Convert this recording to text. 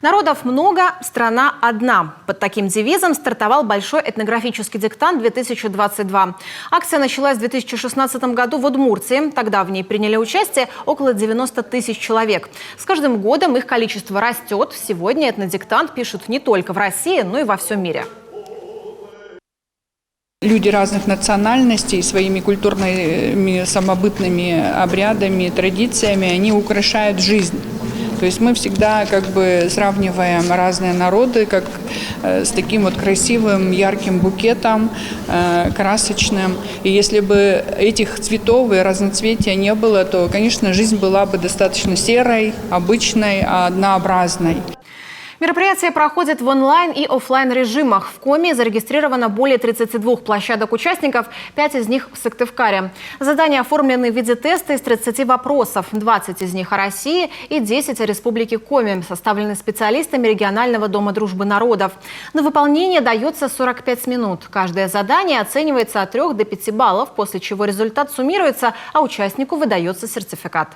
Народов много, страна одна. Под таким девизом стартовал большой этнографический диктант 2022. Акция началась в 2016 году в Удмуртии. Тогда в ней приняли участие около 90 тысяч человек. С каждым годом их количество растет. Сегодня этнодиктант пишут не только в России, но и во всем мире. Люди разных национальностей своими культурными самобытными обрядами, традициями, они украшают жизнь. То есть мы всегда сравниваем разные народы с таким вот красивым, ярким букетом, красочным. И если бы этих цветов и разноцветия не было, то, конечно, жизнь была бы достаточно серой, обычной, однообразной. Мероприятие проходит в онлайн и офлайн режимах. В Коми зарегистрировано более 32 площадок участников, 5 из них в Сыктывкаре. Задания оформлены в виде теста из 30 вопросов. 20 из них о России и 10 о Республике Коми, составлены специалистами регионального дома дружбы народов. На выполнение дается 45 минут. Каждое задание оценивается от 3 до 5 баллов, после чего результат суммируется, а участнику выдается сертификат.